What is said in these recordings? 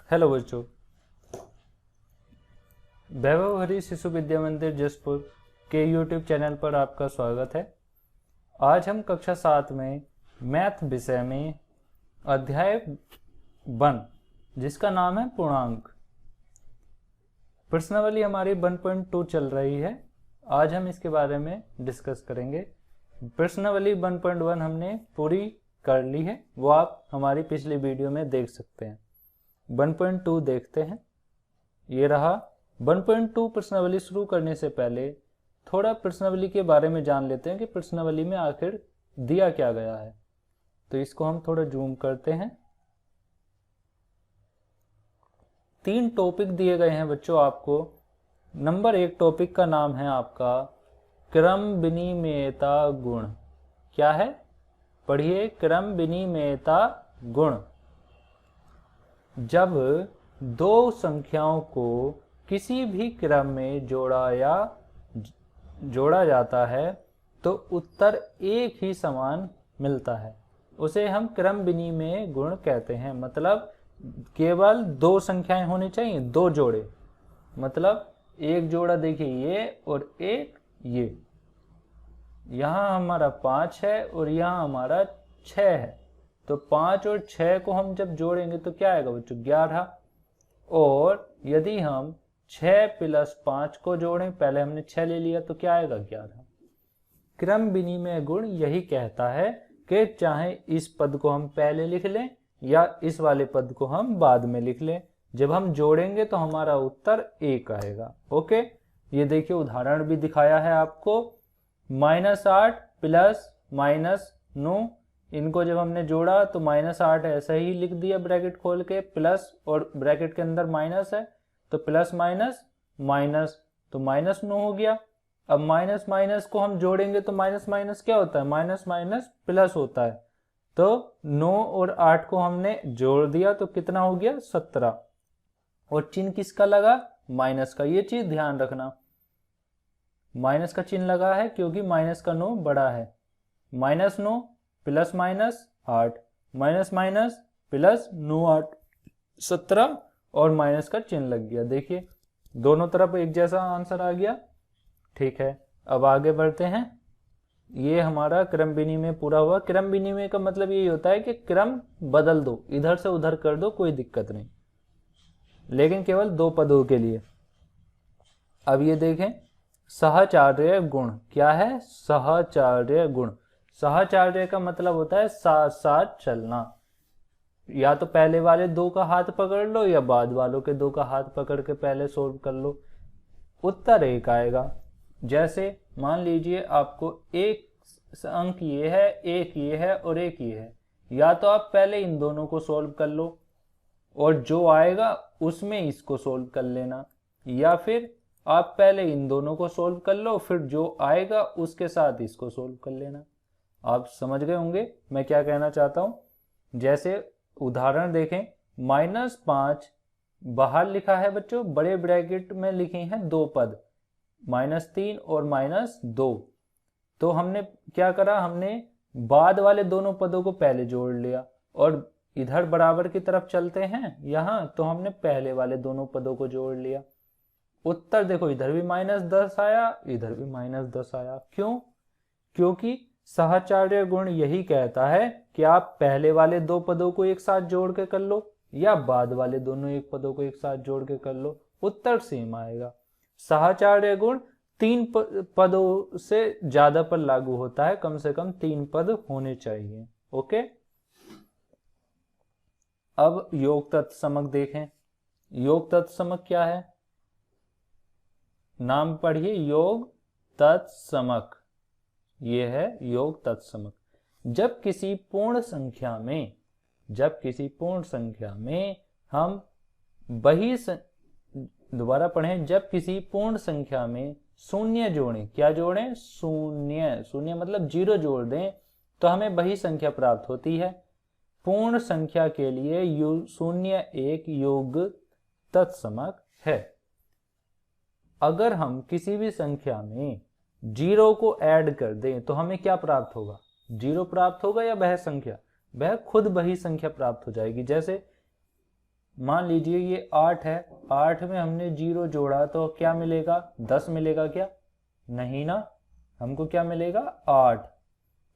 Hello बच्चों, वैभव हरी शिशु विद्या मंदिर जसपुर के यूट्यूब चैनल पर आपका स्वागत है। आज हम कक्षा 7 में मैथ विषय में अध्याय 1 जिसका नाम है पूर्णांक, प्रश्नावली हमारी 1.2 चल रही है। आज हम इसके बारे में डिस्कस करेंगे। प्रश्नावली 1.1 हमने पूरी कर ली है, वो आप हमारी पिछली वीडियो में देख सकते हैं। 1.2 देखते हैं। ये रहा 1.2। प्रश्नावली शुरू करने से पहले थोड़ा प्रश्नावली के बारे में जान लेते हैं कि प्रश्नावली में आखिर दिया क्या गया है। तो इसको हम थोड़ा जूम करते हैं। 3 टॉपिक दिए गए हैं बच्चों आपको। नंबर 1 टॉपिक का नाम है आपका क्रम विनिमेयता गुण। क्या है? पढ़िए, क्रम विनिमेयता गुण। जब दो संख्याओं को किसी भी क्रम में जोड़ा जाता है तो उत्तर एक ही समान मिलता है, उसे हम क्रम विनिमेय गुण कहते हैं। मतलब केवल 2 संख्याएं होनी चाहिए, 2 जोड़े। मतलब एक जोड़ा देखिए ये और एक ये। यहाँ हमारा 5 है और यहाँ हमारा 6 है। तो 5 और 6 को हम जब जोड़ेंगे तो क्या आएगा बच्चों? 11। और यदि हम 6 + 5 को जोड़ें, पहले हमने 6 ले लिया तो क्या आएगा? 11। क्रम विनिमय गुण यही कहता है कि चाहे इस पद को हम पहले लिख लें या इस वाले पद को हम बाद में लिख लें, जब हम जोड़ेंगे तो हमारा उत्तर 1 आएगा। ओके, ये देखिए उदाहरण भी दिखाया है आपको। -8 + -9, इनको जब हमने जोड़ा तो -8 ऐसा ही लिख दिया ब्रैकेट खोल के, प्लस और ब्रैकेट के अंदर माइनस है तो प्लस माइनस माइनस, तो -9 हो गया। अब माइनस माइनस को हम जोड़ेंगे तो माइनस माइनस क्या होता है? माइनस माइनस प्लस होता है। तो 9 और 8 को हमने जोड़ दिया तो कितना हो गया? 17। और चिन्ह किसका लगा? माइनस का। ये चीज ध्यान रखना, माइनस का चिन्ह लगा है क्योंकि माइनस का 9 बड़ा है। -9 + -8, माइनस माइनस प्लस 9 8 17 और माइनस का चिन्ह लग गया। देखिए दोनों तरफ एक जैसा आंसर आ गया। ठीक है, अब आगे बढ़ते हैं। ये हमारा क्रम विनिमय पूरा हुआ। क्रम विनिमय का मतलब यही होता है कि क्रम बदल दो, इधर से उधर कर दो, कोई दिक्कत नहीं, लेकिन केवल 2 पदों के लिए। अब ये देखें, सहचार्य गुण। क्या है? सहचार्य गुण। सहचार्य का मतलब होता है साथ साथ चलना। या तो पहले वाले 2 का हाथ पकड़ लो या बाद वालों के 2 का हाथ पकड़ के पहले सोल्व कर लो, उत्तर 1 आएगा। जैसे मान लीजिए आपको एक अंक ये है, एक ये है और एक ये है, या तो आप पहले इन दोनों को सोल्व कर लो और जो आएगा उसमें इसको सोल्व कर लेना, या फिर आप पहले इन दोनों को सोल्व कर लो फिर जो आएगा उसके साथ इसको सोल्व कर लेना। आप समझ गए होंगे मैं क्या कहना चाहता हूं। जैसे उदाहरण देखें, -5 बाहर लिखा है बच्चों, बड़े ब्रैकेट में लिखे हैं 2 पद, -3 और -2। तो हमने क्या करा? हमने बाद वाले दोनों पदों को पहले जोड़ लिया और इधर बराबर की तरफ चलते हैं यहां, तो हमने पहले वाले दोनों पदों को जोड़ लिया। उत्तर देखो, इधर भी -10 आया, इधर भी -10 आया। क्यों? क्योंकि सहचार्य गुण यही कहता है कि आप पहले वाले 2 पदों को एक साथ जोड़ के कर लो या बाद वाले दोनों एक पदों को एक साथ जोड़ के कर लो, उत्तर सेम आएगा। सहचार्य गुण 3 पदों से ज्यादा पर लागू होता है, कम से कम 3 पद होने चाहिए। ओके, अब योग तत्समक देखें। योग तत्समक क्या है? नाम पढ़िए, योग तत्समक। ये है योग तत्समक। जब किसी पूर्ण संख्या में हम दोबारा पढ़ें, जब किसी पूर्ण संख्या में शून्य जोड़ें, क्या जोड़ें? शून्य मतलब 0 जोड़ दें तो हमें वही संख्या प्राप्त होती है। पूर्ण संख्या के लिए 0 एक योग तत्समक है। अगर हम किसी भी संख्या में 0 को ऐड कर दें तो हमें क्या प्राप्त होगा? 0 प्राप्त होगा या वह संख्या? वह खुद वही संख्या प्राप्त हो जाएगी। जैसे मान लीजिए ये 8 है, 8 में हमने 0 जोड़ा तो क्या मिलेगा, 10 मिलेगा क्या, नहीं ना, हमको क्या मिलेगा 8।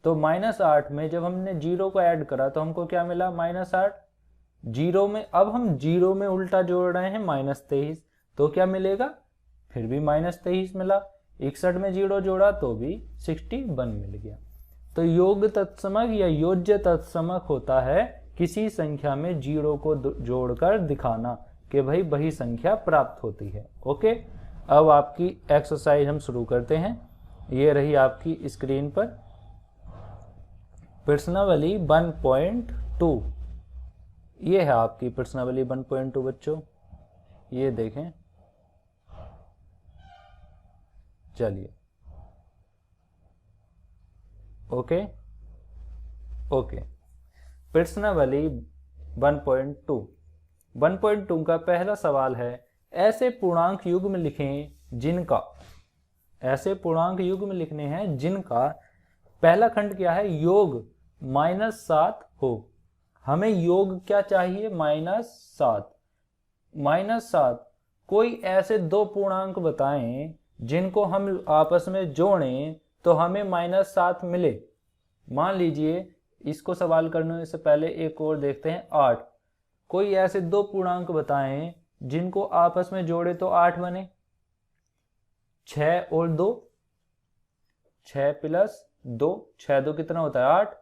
तो -8 में जब हमने 0 को ऐड करा तो हमको क्या मिला -8। 0 में अब हम 0 में उल्टा जोड़ रहे हैं -23, तो क्या मिलेगा, फिर भी -23 मिला। 61 में 0 जोड़ा तो भी 61 मिल गया। तो योग तत्समक या योज्य तत्समक होता है किसी संख्या में 0 को जोड़कर दिखाना कि भाई वही संख्या प्राप्त होती है। ओके, अब आपकी एक्सरसाइज हम शुरू करते हैं। ये रही आपकी स्क्रीन पर प्रश्नावली 1.2। ये है आपकी प्रश्नावली 1.2 बच्चों, ये देखें। चलिए ओके ओके, प्रश्नावली 1.2। 1.2 का पहला सवाल है, ऐसे पूर्णांक युग्म लिखें जिनका, ऐसे पूर्णांक युग्म लिखने हैं जिनका पहला खंड क्या है, योग -7 हो। हमें योग क्या चाहिए, -7। -7 कोई ऐसे दो पूर्णांक बताएं जिनको हम आपस में जोड़ें तो हमें -7 मिले। मान लीजिए, इसको सवाल करने से पहले एक और देखते हैं, 8। कोई ऐसे दो पूर्णांक बताएं जिनको आपस में जोड़े तो 8 बने। 6 और 2, 6 + 2, 6 2 कितना होता है 8।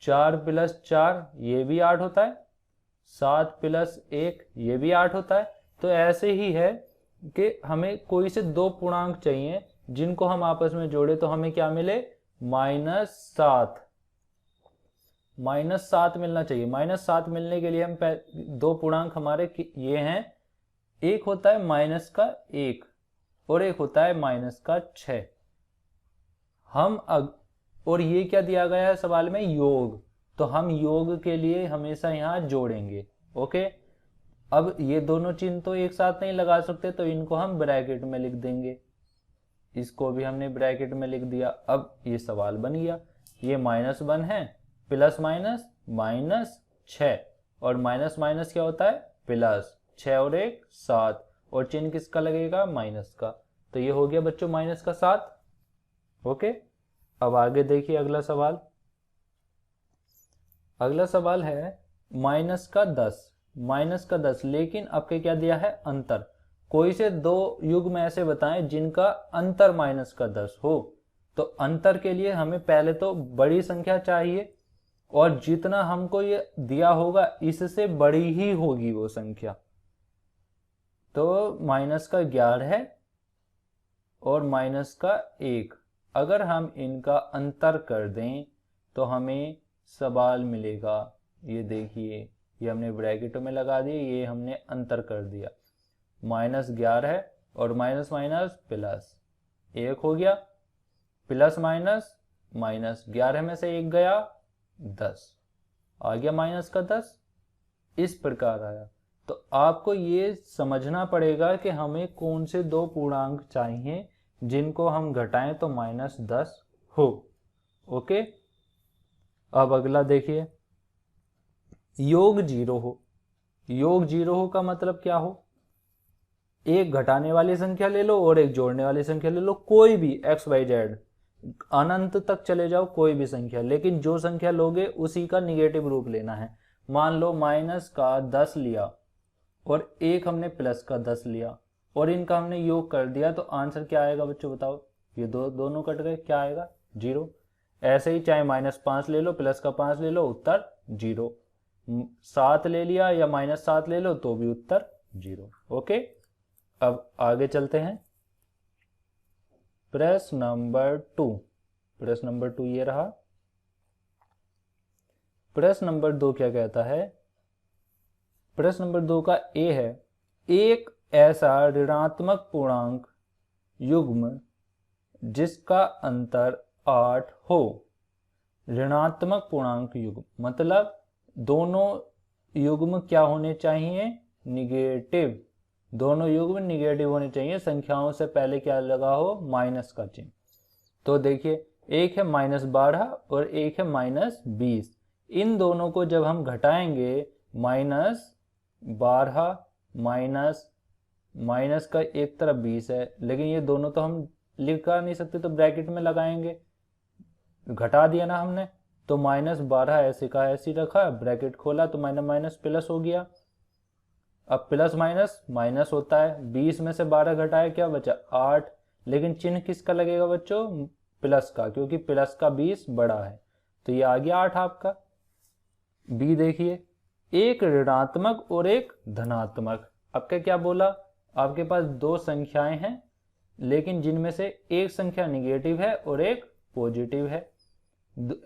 4 + 4 ये भी 8 होता है। 7 + 1 ये भी 8 होता है। तो ऐसे ही है कि हमें कोई से दो पूर्णांक चाहिए जिनको हम आपस में जोड़े तो हमें क्या मिले, -7। -7 मिलना चाहिए। -7 मिलने के लिए हम दो पूर्णांक हमारे ये हैं, एक होता है -1 और एक होता है -6। हम और ये क्या दिया गया है सवाल में, योग, तो हम योग के लिए हमेशा यहां जोड़ेंगे। ओके, अब ये दोनों चिन्ह तो एक साथ नहीं लगा सकते तो इनको हम ब्रैकेट में लिख देंगे। इसको भी हमने ब्रैकेट में लिख दिया। अब ये सवाल बन गया, ये -1 है, प्लस माइनस -6 और माइनस माइनस क्या होता है प्लस, 6 और 1 7 और चिन्ह किसका लगेगा, माइनस का। तो ये हो गया बच्चों -7। ओके, अब आगे देखिए अगला सवाल। अगला सवाल है -10, लेकिन आपके क्या दिया है, अंतर। कोई से दो युग्म ऐसे बताएं जिनका अंतर -10 हो। तो अंतर के लिए हमें पहले तो बड़ी संख्या चाहिए और जितना हमको ये दिया होगा इससे बड़ी ही होगी वो संख्या। तो -11 है और -1। अगर हम इनका अंतर कर दें तो हमें सवाल मिलेगा। ये देखिए, ये हमने ब्रैकेटों में लगा दिए, ये हमने अंतर कर दिया। -11 है और माइनस माइनस प्लस 1 हो गया, प्लस माइनस -11 में से 1 गया 10 आ गया -10। इस प्रकार आया। तो आपको ये समझना पड़ेगा कि हमें कौन से दो पूर्णांक चाहिए जिनको हम घटाएं तो -10 हो। ओके, अब अगला देखिए, योग 0 हो। योग 0 हो का मतलब क्या हो, एक घटाने वाली संख्या ले लो और एक जोड़ने वाली संख्या ले लो, कोई भी XYZ, अनंत तक चले जाओ कोई भी संख्या, लेकिन जो संख्या लोगे उसी का निगेटिव रूप लेना है। मान लो -10 लिया और एक हमने +10 लिया और इनका हमने योग कर दिया, तो आंसर क्या आएगा बच्चों बताओ। ये दोनों कट गए, क्या आएगा 0। ऐसे ही चाहे -5 ले लो, +5 ले लो, उत्तर 0। 7 ले लिया या -7 ले लो तो भी उत्तर 0। ओके, अब आगे चलते हैं। प्रश्न नंबर 2। प्रश्न नंबर 2 ये रहा। प्रश्न नंबर 2 क्या कहता है, प्रश्न नंबर 2 का ए है, एक ऐसा ऋणात्मक पूर्णांक युग्म जिसका अंतर 8 हो। ऋणात्मक पूर्णांक युग्म मतलब दोनों युग्म क्या होने चाहिए, निगेटिव। दोनों युग्म निगेटिव होने चाहिए, संख्याओं से पहले क्या लगा हो, माइनस का चिन्ह। तो देखिए, एक है -12 और एक है -20। इन दोनों को जब हम घटाएंगे 12 माइनस माइनस का एक तरफ 20 है, लेकिन ये दोनों तो हम लिखा नहीं सकते, तो ब्रैकेट में लगाएंगे, घटा दिया ना हमने, तो -12 ऐसे का ऐसे रखा, ब्रैकेट खोला तो माइनस माइनस प्लस हो गया। अब प्लस माइनस माइनस होता है, 20 में से 12 घटाया क्या बचा 8, लेकिन चिन्ह किसका लगेगा बच्चों, प्लस का, क्योंकि प्लस का 20 बड़ा है, तो ये आ गया 8 आपका। बी देखिए, एक ऋणात्मक और एक धनात्मक। आपका क्या बोला, आपके पास दो संख्याएं हैं लेकिन जिनमें से एक संख्या निगेटिव है और एक पॉजिटिव है।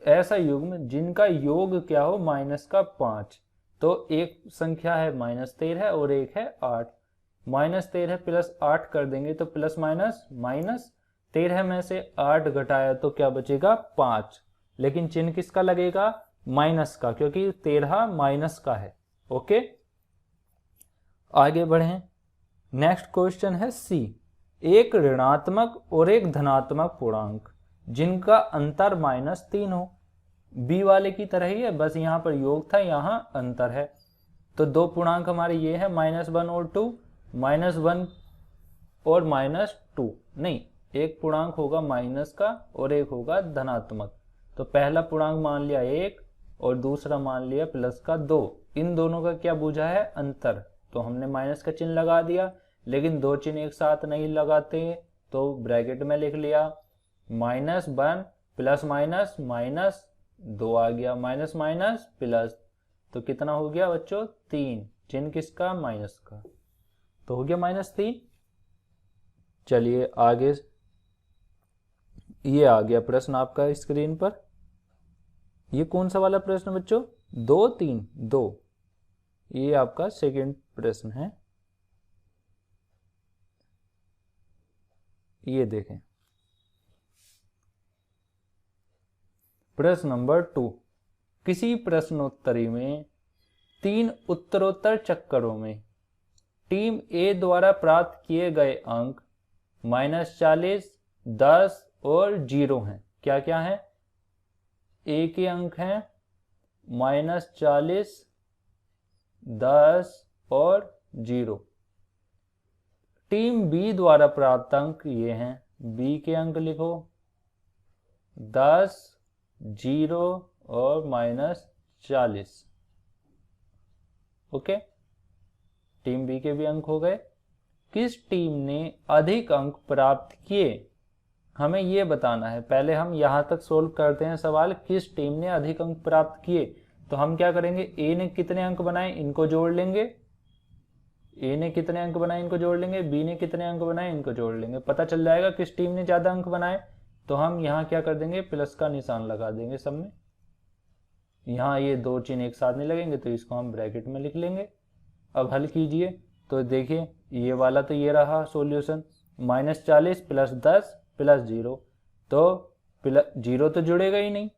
ऐसा युग्म जिनका योग क्या हो -5, तो एक संख्या है -13 और एक है 8। -13 प्लस 8 कर देंगे तो प्लस माइनस माइनस, 13 में से 8 घटाया तो क्या बचेगा 5, लेकिन चिन्ह किसका लगेगा माइनस का, क्योंकि 13 माइनस का है। ओके, आगे बढ़ें। नेक्स्ट क्वेश्चन है सी, एक ऋणात्मक और एक धनात्मक पूर्णांक जिनका अंतर -3 हो। बी वाले की तरह ही है, बस यहाँ पर योग था, यहाँ अंतर है। तो दो पूर्णांक हमारे ये है -1 और 2, -1 और -2 नहीं, एक पूर्णांक होगा माइनस का और एक होगा धनात्मक। तो पहला पूर्णांक मान लिया 1 और दूसरा मान लिया प्लस का 2। इन दोनों का क्या बूझा है अंतर, तो हमने माइनस का चिन्ह लगा दिया, लेकिन दो चिन्ह एक साथ नहीं लगाते, तो ब्रैकेट में लिख लिया -1 प्लस माइनस माइनस 2 आ गया, माइनस माइनस प्लस, तो कितना हो गया बच्चों 3, चिन्ह किसका माइनस का, तो हो गया -3। चलिए आगे, ये आ गया प्रश्न आपका स्क्रीन पर। ये कौन सा वाला प्रश्न बच्चों, 2 3 2, ये आपका सेकंड प्रश्न है। ये देखें प्रश्न नंबर 2, किसी प्रश्नोत्तरी में 3 उत्तरोत्तर चक्करों में टीम ए द्वारा प्राप्त किए गए अंक -40, 10 और 0 हैं। क्या क्या है, ए के अंक हैं -40, 10 और 0। टीम बी द्वारा प्राप्त अंक ये हैं, बी के अंक लिखो 10, 0 और -40। ओके, टीम बी के भी अंक हो गए। किस टीम ने अधिक अंक प्राप्त किए, हमें ये बताना है। पहले हम यहां तक सोल्व करते हैं सवाल, किस टीम ने अधिक अंक प्राप्त किए। तो हम क्या करेंगे, ए ने कितने अंक बनाए इनको जोड़ लेंगे, ए ने कितने अंक बनाए इनको जोड़ लेंगे, बी ने कितने अंक बनाए इनको जोड़ लेंगे, पता चल जाएगा किस टीम ने ज्यादा अंक बनाए। तो हम यहाँ क्या कर देंगे, प्लस का निशान लगा देंगे सब में। यहाँ ये दो चिन्ह एक साथ नहीं लगेंगे तो इसको हम ब्रैकेट में लिख लेंगे। अब हल कीजिए तो देखिए, ये वाला तो ये रहा सॉल्यूशन, -40 प्लस 10 प्लस 0, तो 0 तो जुड़ेगा ही नहीं,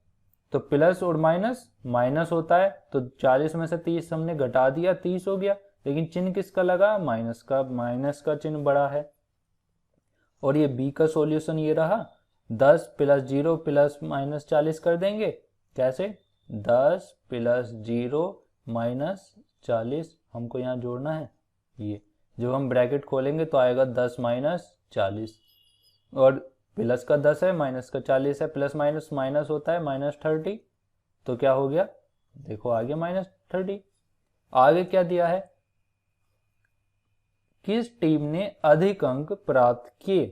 तो प्लस और माइनस माइनस होता है, तो 40 में से 30 हमने घटा दिया, 30 हो गया, लेकिन चिन्ह किसका लगा माइनस का, माइनस का चिन्ह बड़ा है। और ये बी का सॉल्यूशन ये रहा, 10 प्लस 0 प्लस -40 कर देंगे, कैसे 10 प्लस 0 -40, हमको यहाँ जोड़ना है। ये जब हम ब्रैकेट खोलेंगे तो आएगा 10 -40, और प्लस का 10 है माइनस का 40 है, प्लस माइनस माइनस होता है -30, तो क्या हो गया देखो आ गया -30। आगे क्या दिया है, किस टीम ने अधिक अंक प्राप्त किए,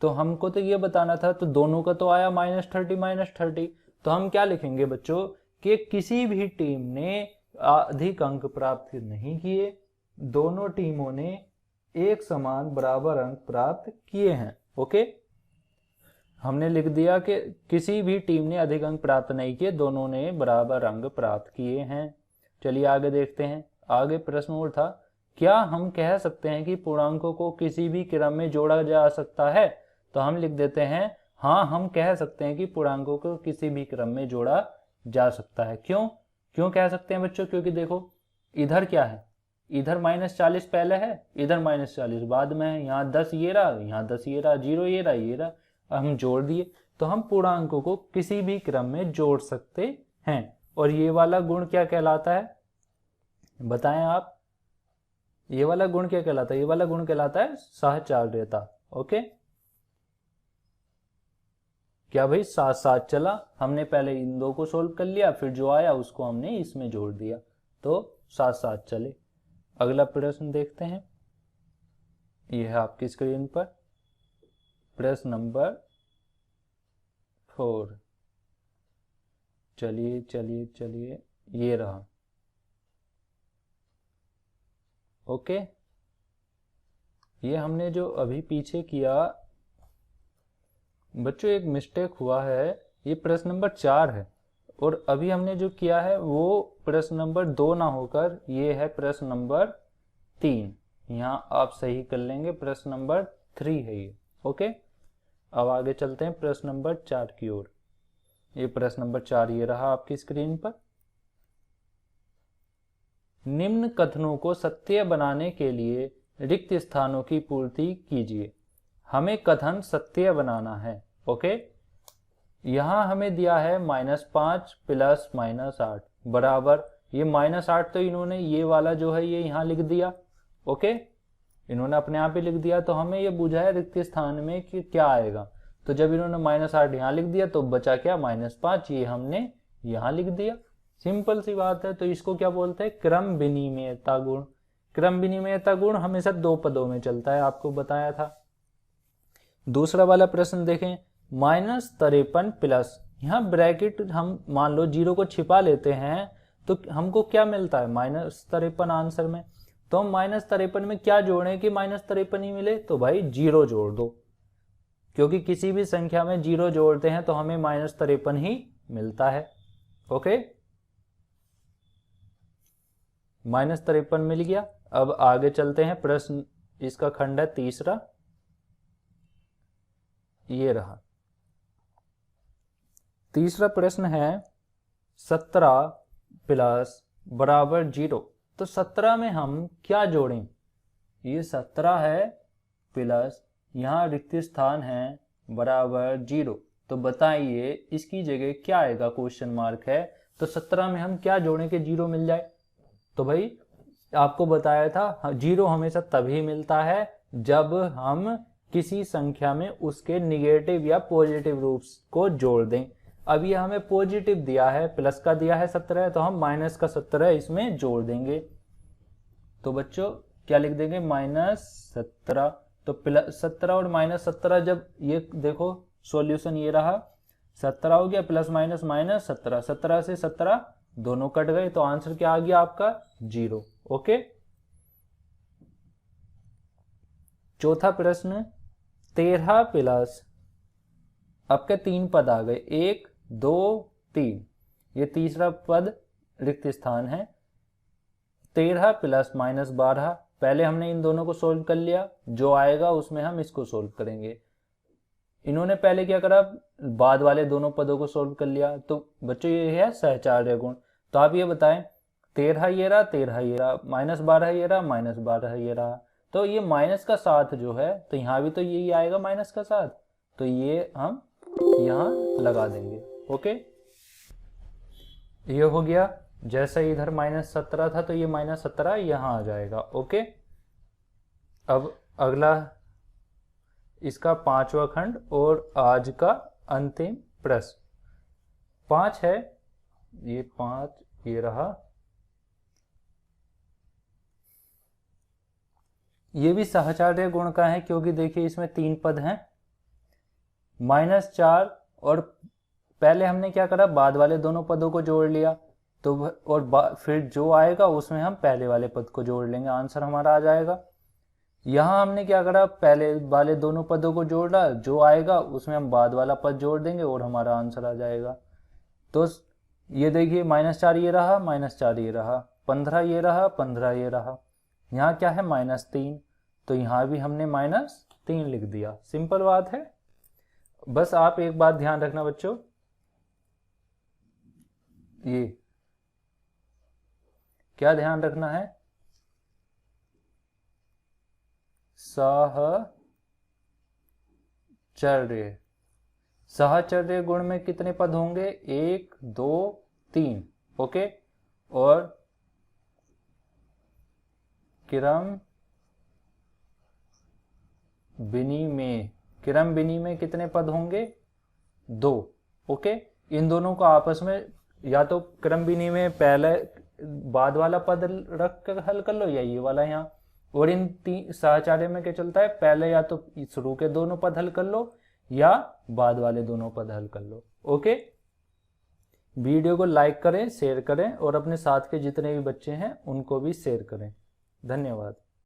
तो हमको तो ये बताना था, तो दोनों का तो आया -30, तो हम क्या लिखेंगे बच्चों कि किसी भी टीम ने अधिक अंक प्राप्त नहीं किए, दोनों टीमों ने एक समान बराबर अंक प्राप्त किए हैं। ओके, हमने लिख दिया कि किसी भी टीम ने अधिक अंक प्राप्त नहीं किए, दोनों ने बराबर अंक प्राप्त किए हैं। चलिए आगे देखते हैं। आगे प्रश्न और था, क्या हम कह सकते हैं कि पूर्णांकों को किसी भी क्रम में जोड़ा जा सकता है, तो हम लिख देते हैं हाँ, हम कह सकते हैं कि पूर्णांकों को किसी भी क्रम में जोड़ा जा सकता है। क्यों कह सकते हैं बच्चों, क्योंकि देखो इधर क्या है, इधर -40 पहले है, इधर -40 बाद में है, यहाँ 10 ये रहा, यहाँ 10 ये रहा, 0 ये रहा, ये रहा, हम जोड़ दिए, तो हम पूर्णांकों को किसी भी क्रम में जोड़ सकते हैं। और ये वाला गुण क्या कहलाता है बताएं आप, ये वाला गुण क्या कहलाता है? ये वाला गुण कहलाता है सहचार्यता। ओके, क्या भाई साथ साथ चला, हमने पहले इन दो को सोल्व कर लिया, फिर जो आया उसको हमने इसमें जोड़ दिया, तो साथ साथ चले। अगला प्रश्न देखते हैं, यह है आपकी स्क्रीन पर प्रश्न नंबर 4। चलिए चलिए चलिए, ये रहा। ओके, ये हमने जो अभी पीछे किया बच्चों, एक मिस्टेक हुआ है, ये प्रश्न नंबर 4 है, और अभी हमने जो किया है वो प्रश्न नंबर 2 ना होकर ये है प्रश्न नंबर 3। यहाँ आप सही कर लेंगे, प्रश्न नंबर 3 है ये। ओके, अब आगे चलते हैं प्रश्न नंबर 4 की ओर। ये प्रश्न नंबर 4 ये रहा आपकी स्क्रीन पर। निम्न कथनों को सत्य बनाने के लिए रिक्त स्थानों की पूर्ति कीजिए। हमें कथन सत्य बनाना है। ओके, यहां हमें दिया है -5 प्लस -8 बराबर, ये -8 तो इन्होंने ये वाला जो है ये यहां लिख दिया। ओके, इन्होंने अपने आप ही लिख दिया, तो हमें ये बुझा है रिक्त स्थान में कि क्या आएगा। तो जब इन्होंने -8 यहां लिख दिया तो बचा क्या? -5, ये हमने यहां लिख दिया। सिंपल सी बात है। तो इसको क्या बोलते हैं? क्रम विनिमयता गुण। क्रम विनिमयता गुण हमेशा 2 पदों में चलता है, आपको बताया था। दूसरा वाला प्रश्न देखें, -53 प्लस, यहाँ ब्रैकेट हम मान लो 0 को छिपा लेते हैं तो हमको क्या मिलता है? -53 आंसर में। तो हम -53 में क्या जोड़ें कि -53 ही मिले? तो भाई 0 जोड़ दो, क्योंकि किसी भी संख्या में 0 जोड़ते हैं तो हमें -53 ही मिलता है। ओके, -53 मिल गया। अब आगे चलते हैं, प्रश्न इसका खंड है तीसरा, ये रहा। तीसरा प्रश्न है 17 प्लस बराबर 0। तो 17 में हम क्या जोड़ें? ये 17 है प्लस यहाँ रिक्त स्थान है बराबर 0। तो बताइए इसकी जगह क्या आएगा? क्वेश्चन मार्क है। तो 17 में हम क्या जोड़ें कि 0 मिल जाए? तो भाई आपको बताया था 0 हमेशा तभी मिलता है जब हम किसी संख्या में उसके निगेटिव या पॉजिटिव रूप को जोड़ दें। अब ये हमें पॉजिटिव दिया है, प्लस का दिया है 17, तो हम माइनस का 17 इसमें जोड़ देंगे। तो बच्चों क्या लिख देंगे? -17। तो +17 और -17, जब ये देखो सॉल्यूशन ये रहा, 17 हो गया प्लस माइनस -17, 17 से 17 दोनों कट गए, तो आंसर क्या आ गया आपका? 0। ओके, चौथा प्रश्न 13 प्लस, आपके 3 पद आ गए, 1 2 3, ये तीसरा पद रिक्त स्थान है। 13 प्लस -12, पहले हमने इन दोनों को सोल्व कर लिया, जो आएगा उसमें हम इसको सोल्व करेंगे। इन्होंने पहले क्या करा? बाद वाले दोनों पदों को सोल्व कर लिया। तो बच्चों ये है सहचार्य गुण। तो आप ये बताएं, 13 ये रहा, 13 ये रहा, -12 ये रहा, -12 ये रहा, तो ये माइनस का 7 जो है, तो यहाँ भी तो यही आएगा माइनस का 7, तो ये हम यहाँ लगा देंगे। ओके, ये हो गया। जैसे इधर -17 था तो ये -17 यहाँ आ जाएगा। ओके, अब अगला इसका 5वां खंड और आज का अंतिम प्रश्न 5 है, ये 5 ये रहा। ये भी सहचार्य गुण का है, क्योंकि देखिए इसमें 3 पद हैं, -4, और पहले हमने क्या करा? बाद वाले दोनों पदों को जोड़ लिया, तो और फिर जो आएगा उसमें हम पहले वाले पद को जोड़ लेंगे, आंसर हमारा आ जाएगा। यहाँ हमने क्या करा? पहले वाले दोनों पदों को जोड़ा, जो आएगा उसमें हम बाद वाला पद जोड़ देंगे और हमारा आंसर आ जाएगा। तो ये देखिए -4 ये रहा, -4 ये रहा, 15 ये रहा, 15 ये रहा, यहाँ क्या है? -3, तो यहाँ भी हमने -3 लिख दिया। सिंपल बात है। बस आप एक बात ध्यान रखना बच्चों, ये क्या ध्यान रखना है? सहचर्य। सहचर्य गुण में कितने पद होंगे? 1 2 3। ओके, और क्रम बिनी में कितने पद होंगे? 2। ओके, इन दोनों को आपस में या तो क्रम बिनी में पहले बाद वाला पद रख कर हल कर लो या ये वाला यहाँ, और इन साहचर्य में क्या चलता है, पहले या तो शुरू के दोनों पद हल कर लो या बाद वाले दोनों पद हल कर लो। ओके, वीडियो को लाइक करें, शेयर करें और अपने साथ के जितने भी बच्चे हैं उनको भी शेयर करें। धन्यवाद।